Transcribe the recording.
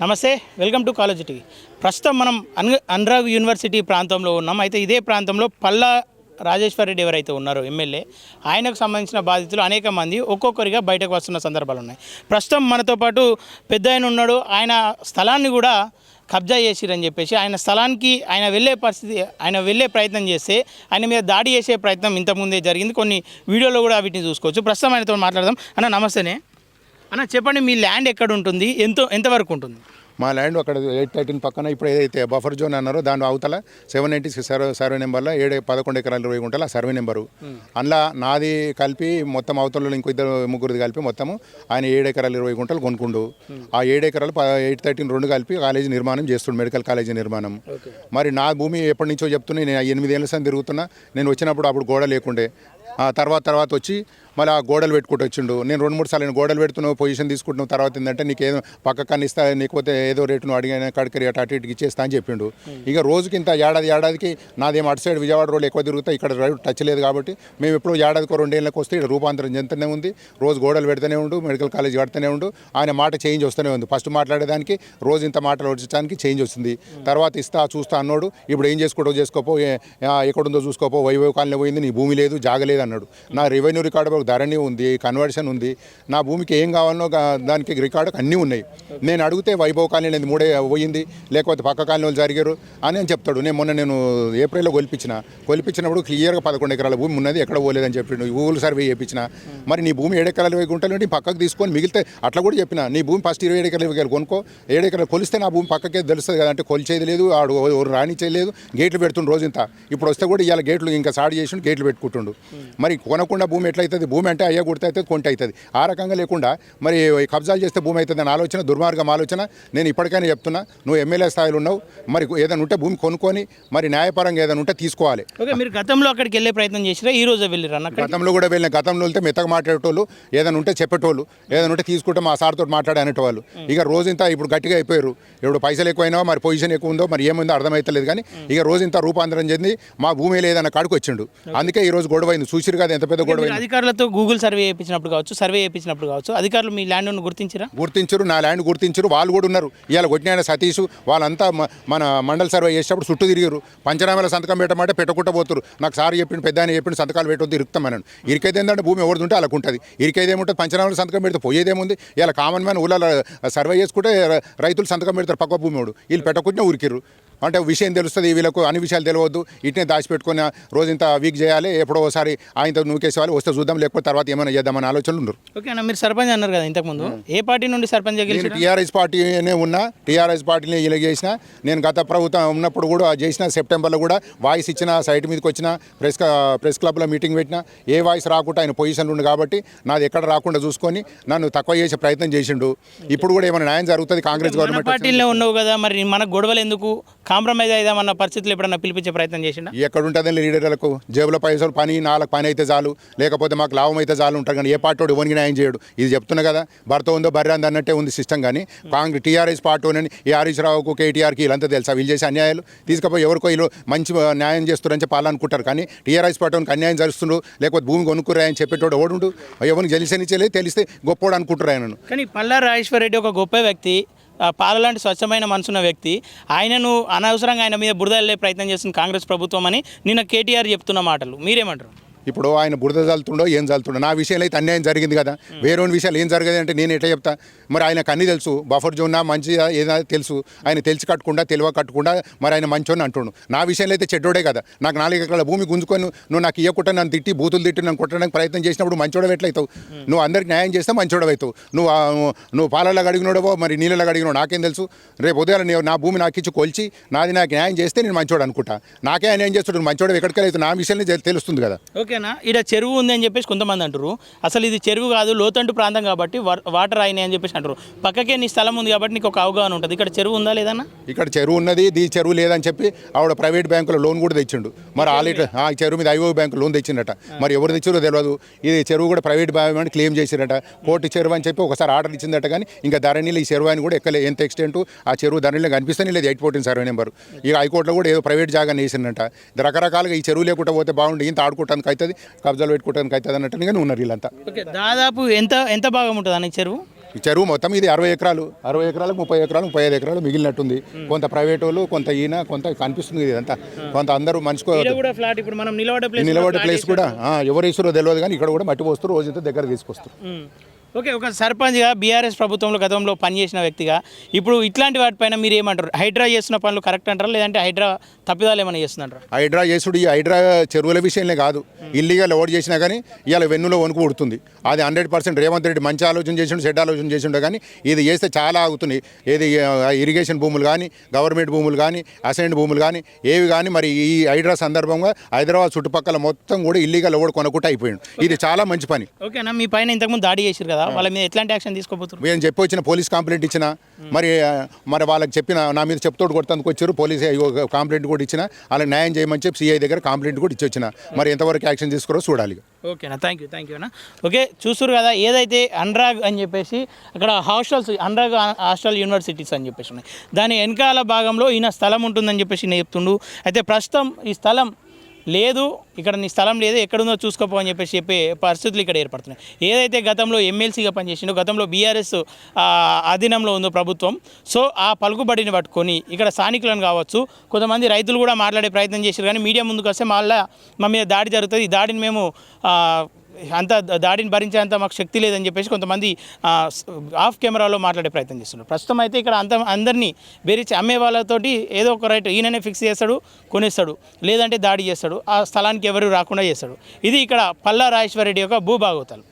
నమస్తే, welcome to college TV. ప్రస్తుతం మనం అనురాగ్ యూనివర్సిటీ ప్రాంతంలో ఉన్నాం. అయితే ఇదే ప్రాంతంలో పల్లా రాజేశ్వర్ రెడ్డి ఎవరైతే ఉన్నారో ఎమ్మెల్యే, ఆయనకు సంబంధించిన బాధితులు అనేక మంది ఒక్కొక్కరిగా బయటకు వస్తున్న సందర్భాలు ఉన్నాయి. ప్రస్తుతం మనతో పాటు పెద్ద ఆయన ఉన్నాడు. ఆయన స్థలాన్ని కూడా కబ్జా చేసిరని చెప్పేసి ఆయన స్థలానికి ఆయన వెళ్ళే ప్రయత్నం చేస్తే ఆయన మీద దాడి చేసే ప్రయత్నం ఇంతకుముందే జరిగింది. కొన్ని వీడియోలో కూడా వీటిని చూసుకోవచ్చు. ప్రస్తుతం ఆయనతో మాట్లాడదాం. అన్న నమస్తేనే. అన్న చెప్పండి, మీ ల్యాండ్ ఎక్కడ ఉంటుంది, ఎంతవరకు ఉంటుంది? మా ల్యాండ్ అక్కడ 813 పక్కన ఇప్పుడు ఏదైతే బఫర్ జోన్ అన్నారో దాని అవతల 796 సర్వే నెంబర్లో 11 ఎకరాలు 20 గుంటల సర్వే నెంబరు. అందులో నాది కలిపి మొత్తం అవతలలో ఇంకో ముగ్గురిది కలిపి మొత్తము ఆయన 7 ఎకరాలు 20 గుంటలు కొనుక్కుండు. ఆ 7 ఎకరాలు 813 రెండు కలిపి కాలేజీ నిర్మాణం చేస్తుండు, మెడికల్ కాలేజీ నిర్మాణం. మరి నా భూమి ఎప్పటి నుంచో చెప్తున్నా, నేను 8 ఏళ్ళ సంది తిరుగుతున్నా. నేను వచ్చినప్పుడు అప్పుడు గోడ లేకుండే. తర్వాత వచ్చి మళ్ళీ ఆ గోడలు పెట్టుకుంటూ వచ్చిండు. నేను 2-3 సార్లు గోడలు పెడుతున్నావు, పొజిషన్ తీసుకుంటున్నావు, తర్వాత ఏంటంటే నీకు ఏదో పక్క కన్నా ఇస్తా, నీకపోతే ఏదో రేటును అడిగిన కడికరి అటు ఇటుకి ఇచ్చేస్తా అని చెప్పిండు. ఇక రోజుకి ఇంత ఏడాదికి నాదేమో అటు సైడ్ విజయవాడ రోడ్లు ఎక్కువ తిరుగుతా, ఇక్కడ రోడ్ టచ్ లేదు కాబట్టి మేము ఎప్పుడు ఏడాదికి 2 ఏళ్ళకి వస్తే ఇక్కడ రూపాంతరం చెందుతూనే ఉంది. రోజు గోడలు పెడుతూనే ఉండు, మెడికల్ కాలేజ్ కడుతూనే ఉండు. ఆయన మాట చేంజ్ వస్తూనే ఉంది. ఫస్ట్ మాట్లాడేదానికి రోజు ఇంత మాటలు వచ్చడానికి చేంజ్ వస్తుంది. తర్వాత ఇస్తా చూస్తా అన్నాడు. ఇప్పుడు ఏం చేసుకోపో, ఎక్కడుందో చూసుకోపో, వైభవ కాలనీ పోయింది, నీ భూమి లేదు, జాగలేదు అన్నాడు. నా రెవెన్యూ రికార్డు ధరణి ఉంది, కన్వర్షన్ ఉంది, నా భూమికి ఏం కావాలనో దానికి రికార్డు అన్నీ ఉన్నాయి. నేను అడిగితే వైభవ కాలనీ అనేది 3 పోయింది, లేకపోతే పక్క కాలనీ వాళ్ళు జరిగారు అని చెప్తాడు. నేను ఏప్రిల్లో కొలిపించినప్పుడు క్లియర్గా 11 ఎకరాల భూమి ఉన్నది, ఎక్కడ పోలేదని చెప్పిండు. ఊళ్ళు సర్వే చేయించిన. మరి నీ భూమి 7 ఎకరాలు 20 గుంటలు ఉంటే పక్కకు తీసుకొని మిగిలితే అట్లా కూడా చెప్పిన, నీ భూమి ఫస్ట్ 27 ఎకరాలు 20 కొనుక్కో, 7 ఎకరాలు కొలిస్తే నా భూమి పక్కకే తెలుస్తుంది కదా అంటే కొలిచేది లేదు, ఆడు రాణించేది లేదు. గేట్లు పెడుతుండు రోజు ఇంత. ఇప్పుడు వస్తే కూడా ఇవాళ గేట్లు ఇంకా సాడి చేసి గేట్లు పెట్టుకుంటుండు. మరి కొనకుండా భూమి ఎట్లయితుంది? భూమి అంటే అయ్యా గుర్తు అవుతుంది, కొంట అవుతుంది. ఆ రకంగా లేకుండా మరి కబ్జాలు చేస్తే భూమి అవుతుంది అని ఆలోచన, దుర్మార్గం ఆలోచన. నేను ఇప్పటికైనా చెప్తున్నా, నువ్వు ఎమ్మెల్యే స్థాయిలో ఉన్నావు, మరి ఏదైనా ఉంటే భూమి కొనుక్కొని మరి న్యాయపరంగా ఏదైనా ఉంటే తీసుకోవాలి. ఓకే, మీరు గతంలో అక్కడికి వెళ్ళే ప్రయత్నం చేసిరా? ఈ రోజు వెళ్ళిరన్న? గతంలో కూడా వెళ్ళిన. గతంలో వెళ్తే మెత్తగా మాట్లాడేటోళ్ళు, ఏదైనా ఉంటే చెప్పేటోళ్ళు, ఏదైనా ఉంటే తీసుకుంటే మా సార్తో మాట్లాడే అనేటవాళ్ళు. ఇక రోజంతా ఇప్పుడు గట్టిగా అయిపోయారు. ఇప్పుడు పైసలు ఎక్కువైనా మరి పొజిషన్ ఎక్కువ ఉందో మరి ఏముందో అర్థమవుతలేదు. కానీ ఇక రోజంత రూపాంతరం చెంది మా భూమి లేదన్న కాడికి వచ్చిండు. అందుకే ఈ రోజు గొడవైంది. చూసిరు కదా ఎంత పెద్ద గొడవ. అధికారులతో గూగుల్ సర్వే చేయించినప్పుడు కావచ్చు అధికారులు మీ ల్యాండ్ గుర్తించారు. నా ల్యాండ్ గుర్తించారు. వాళ్ళు కూడా ఉన్నారు. ఇవాళ కొట్టిన సతీష్ వాళ్ళంతా మన మండల సర్వే చేసేటప్పుడు చుట్టూ తిరిగారు. పంచనామాల సంతకం పెట్టమంటే పెట్టకుండా పోతారు. నాకు సార్ చెప్పిండు, పెద్ద ఆయన చెప్పిండు, సంతకాలు పెట్టొద్దు ఇరుకుతామని. ఇరికైతే ఏంటంటే భూమి ఎవరిది ఉంటే అలాగ ఉంటుంది. ఇరికైతే ఏముంటుంది? పంచనామాల సంతకం పెడితే పోయేదేముంది? ఇలా కామన్ మ్యాన్ ఊళ్ళో సర్వే చేసుకుంటే రైతులు సంతకం పెడతారు పక్క భూమి వాడు. వీళ్ళు పెట్టకుండా ఉరికిర్రు. అంటే విషయం తెలుస్తుంది, వీళ్ళకు అన్ని విషయాలు తెలియవద్దు. ఇట్నే దాచిపెట్టుకుని రోజు ఇంత వీక్ చేయాలి, ఎప్పుడో ఒకసారి ఆయనతో నూకేసేవాళ్ళు, వస్తే చూద్దాం, లేకపోతే తర్వాత ఏమైనా చేద్దామని ఆలోచనలు ఉన్నారు. ఓకే అన్న, మీరు సర్పంచ్ అన్నారు కదా ఇంతకుముందు, ఏ పార్టీ నుండి సర్పంచ్? టీఆర్ఎస్ పార్టీనే ఉన్నా, టీఆర్ఎస్ పార్టీని ఇలా చేసిన. నేను గత ప్రభుత్వం ఉన్నప్పుడు కూడా చేసిన. సెప్టెంబర్లో కూడా వాయిస్ ఇచ్చిన, సైట్ మీదకి వచ్చిన, ప్రెస్ క్లబ్లో మీటింగ్ పెట్టిన. ఏ వాయిస్ రాకుండా ఆయన పొజిషన్లు ఉండి కాబట్టి నాది ఎక్కడ రాకుండా చూసుకొని నన్ను తక్కువ చేసే ప్రయత్నం చేసిండు. ఇప్పుడు కూడా ఏమైనా న్యాయం జరుగుతుంది. కాంగ్రెస్ గవర్నమెంట్ పార్టీలో ఉన్నావు కదా, మరి మన గొడవలు ఎందుకు? కాంప్రమైజ్ అయిదామన్న పరిస్థితులు ఎప్పుడన్నా పిలిపించే ప్రయత్నం చేసిండా? ఎక్కడ ఉంటుంది లీడర్లకు? జేబులో పైసలు నాలుగు పని అయితే చాలు, లేకపోతే మాకు లాభం అయితే చాలు ఉంటారు. కానీ ఏ పార్టీ ఎవరికి న్యాయం చేయడు. ఇది చెప్తున్నా కదా, భర్త ఉందో బర్రె అంది అన్నట్టే ఉంది సిస్టమ్. కానీ కాంగ్రెస్ టీఆర్ఎస్ పార్టీని ఏ హరీష్ రావుకు, కేటీఆర్కి వీళ్ళంతా తెలుసా? వీళ్ళు చేసే అన్యాయాలు తీసుకపోయి ఎవరికో వీళ్ళు మంచి న్యాయం చేస్తున్నారని చెప్పి అనుకుంటారు. కానీ టీఆర్ఎస్ పార్టీకి అన్యాయం జరుస్తుండ్రు, లేకపోతే భూమి కొనుక్కురాయని చెప్పేటోడు ఓడుండు. ఎవరికి తెలిసనిచ్చలేదు, తెలిస్తే గొప్పోడు అనుకుంటారు ఆయనను. కానీ పల్లా రాజేశ్వర్ రెడ్డి ఒక గొప్ప వ్యక్తి, పాలలాంటి స్వచ్ఛమైన మనసున్న వ్యక్తి. ఆయనను అనవసరంగా ఆయన మీద బురద వెళ్ళే ప్రయత్నం చేస్తుంది కాంగ్రెస్ ప్రభుత్వం అని నిన్న కేటీఆర్ చెప్తున్న మాటలు మీరేమంటారు? ఇప్పుడు ఆయన బురద చల్తుండో ఏం చల్తుండో, నా విషయంలో అయితే అన్యాయం జరిగింది కదా. వేరే విషయాలు ఏం జరగదు అంటే నేను ఎట్లా చెప్తా? మరి ఆయనకు అన్నీ తెలుసు. బఫర్ జోన్ మంచిగా ఏదైనా తెలుసు. ఆయన తెలిసి కట్టకుండా కట్టకుండా మరి ఆయన మంచోని అంటుండు. నా విషయంలో అయితే చెడ్డోడే కదా. నాకు 4 ఎకరాల భూమి గుంజుకొని నువ్వు నాకు ఇవ్వకుండా నన్ను తిట్టి బూతులు తిట్టి నన్ను కొట్టడానికి ప్రయత్నం చేసినప్పుడు మంచోడవు ఎట్లయితావు? నువ్వు అందరికి న్యాయం చేస్తే మంచోడవు అవుతావు. నువ్వు పాలల్లో అడిగినోడవో మరి నీళ్ళలో అడిగినో నాకేం తెలుసు? రేపు ఉదయం నా భూమి నాకు ఇచ్చి కొలిచి నాకు న్యాయం చేస్తే నేను మంచోడు అనుకుంటా. నాకే న్యాయం చేస్తాడు, మంచోడు ఎక్కడికి వెళ్తావు? నా విషయాన్ని తెలుస్తుంది కదా. ఓకేనా? ఇక్కడ చెరువు ఉంది అని చెప్పేసి కొంతమంది అంటారు. అసలు ఇది చెరువు కాదు, లోతంటు ప్రాంతం కాబట్టి వాటర్ అయినాయి అని చెప్పేసి అంటారు. పక్కకే నీ స్థలం ఉంది కాబట్టి నీకు ఒక అవగాహన ఉంటుంది. ఇక్కడ చెరువు ఉందా లేదన్నా? ఇక్కడ చెరువు ఉన్నది, ఈ చెరువు లేదని చెప్పి ఆవిడ ప్రైవేట్ బ్యాంకులో లోన్ కూడా తెచ్చిండు. మరి ఆ చెరువు మీద ఐఓ బ్యాంకు లోన్ తెచ్చిండట. మరి ఎవరు తెచ్చారో తెలియదు. ఇది చెరువు కూడా ప్రైవేట్ బ్యాంక్ అని క్లెయిమ్ చేసిరట. కోర్టు చెరువు అని చెప్పి ఒకసారి ఆర్డర్ ఇచ్చిందట. కానీ ఇంకా ధరణిలో ఈ చెరువు అని కూడా ఎక్కలే. ఎంత ఎక్స్టెంట్ ఆ చెరువు ధరణిలో కనిపిస్తేనే లేదు 814 సర్వే నెంబర్. ఇక హైకోర్టులో కూడా ఏదో ప్రైవేట్ జాగా వేసిందంట. రకరకాలుగా ఈ చెరువు లేకుండా పోతే బాగుండి, ఇంత ఆడుకోవడానికి అవుతుంది, కబ్జాలు పెట్టుకోవడానికి అవుతుంది అన్నట్టుగానే ఉన్నారు వీళ్ళంతా. ఓకే, దాదాపు ఎంత భాగం ఉంటుంది అన్న చెరువు? ఈ చెరువు మొత్తం ఇది 60 ఎకరాలు 60 ఎకరాలకు 30 ఎకరాలు 35 ఎకరాలు మిగిలినట్టుంది. కొంత ప్రైవేట్ వాళ్ళు, కొంత ఈయన, కొంత కనిపిస్తుంది ఇదంతా. కొంత అందరూ మనిషికో కూడా ఫ్లాట్ ఇప్పుడు మనం నిలబడే ప్లేస్ కూడా ఎవరు వేసారో తెలియదు, కానీ ఇక్కడ కూడా మట్టి పోస్తారు, రోజంతా దగ్గర తీసుకొస్తారు. ఓకే, ఒక సర్పంచ్గా బీఆర్ఎస్ ప్రభుత్వంలో గతంలో పనిచేసిన వ్యక్తిగా ఇప్పుడు ఇట్లాంటి వాటిపైన మీరు ఏమంటారు? హైడ్రా చేస్తున్న పనులు కరెక్ట్ అంటారా, లేదంటే హైడ్రా తప్పిదాలు ఏమైనా చేస్తుందంటారా? హైడ్రా చేసుడు ఈ హైడ్రా చెరువుల విషయంలో కాదు, ఇల్లీగల్ ఓడి చేసినా కానీ ఇవాళ వెన్నులో వణుకు పుడుతుంది. అది 100% రేవంత్ రెడ్డి మంచి ఆలోచన చేసిండు, చెడ్డ ఆలోచన చేసిండు, కానీ ఇది చేస్తే చాలా ఆగుతున్నాయి. ఏది ఇరిగేషన్ భూములు కానీ, గవర్నమెంట్ భూములు కానీ, అసైన్డ్ భూములు కానీ, ఏవి కానీ మరి ఈ హైడ్రా సందర్భంగా హైదరాబాద్ చుట్టుపక్కల మొత్తం కూడా ఇల్లీగల్ ఓడి కొనుక్కుంటూ అయిపోయింది. ఇది చాలా మంచి పని. ఓకేనా, మీ పైన ఇంతకుముందు దాడి చేశారు కదా, వాళ్ళ మీద ఎట్లాంటి యాక్షన్ తీసుకోబోతున్నారు? మేము చెప్పి వచ్చిన పోలీస్ కంప్లైంట్ ఇచ్చిన, మరి వాళ్ళకి చెప్పిన, నా మీద చెప్తోడు కొడతానికి వచ్చారు, పోలీస్ కంప్లైంట్ కూడా ఇచ్చిన, వాళ్ళకి న్యాయం చేయమని చెప్పి సిఐ దగ్గర కంప్లైంట్ కూడా ఇచ్చి వచ్చిన. మరి ఎంతవరకు యాక్షన్ తీసుకురో చూడాలి. ఓకేనా, థ్యాంక్ యూ అన్న. ఓకే, చూస్తారు కదా, ఏదైతే అనురాగ్ అని చెప్పేసి అక్కడ హాస్టల్స్, అనురాగ్ హాస్టల్ యూనివర్సిటీస్ అని చెప్పేసి ఉన్నాయి, దాని వెనకాల భాగంలో ఈయన స్థలం ఉంటుందని చెప్పేసి నేను చెప్తుండు. అయితే ప్రస్తుతం ఈ స్థలం లేదు, ఇక్కడ నీ స్థలం లేదు, ఎక్కడుందో చూసుకోపో అని చెప్పే పరిస్థితులు ఇక్కడ ఏర్పడుతున్నాయి. ఏదైతే గతంలో ఎమ్మెల్సీగా పనిచేసిండో, గతంలో బీఆర్ఎస్ అధీనంలో ఉందో ప్రభుత్వం, సో ఆ పలుకుబడిని పట్టుకొని ఇక్కడ స్థానికులను కావచ్చు, కొంతమంది రైతులు కూడా మాట్లాడే ప్రయత్నం చేశారు, కానీ మీడియా ముందుకు వస్తే మళ్ళీ మా మీద దాడి జరుగుతుంది, ఈ దాడిని మేము అంత దాడిని భరించేంత మాకు శక్తి లేదని చెప్పేసి కొంతమంది ఆఫ్ కెమెరాలో మాట్లాడే ప్రయత్నం చేస్తున్నారు. ప్రస్తుతం అయితే ఇక్కడ అందరినీ బెరిచి అమ్మే వాళ్ళతోటి ఏదో ఒక రైట్ ఈయననే ఫిక్స్ చేస్తాడు, కొనేస్తాడు, లేదంటే దాడి చేస్తాడు, ఆ స్థలానికి ఎవరు రాకుండా చేస్తాడు. ఇది ఇక్కడ పల్లా రాజేశ్వర రెడ్డి యొక్క భూభాగవతాలు.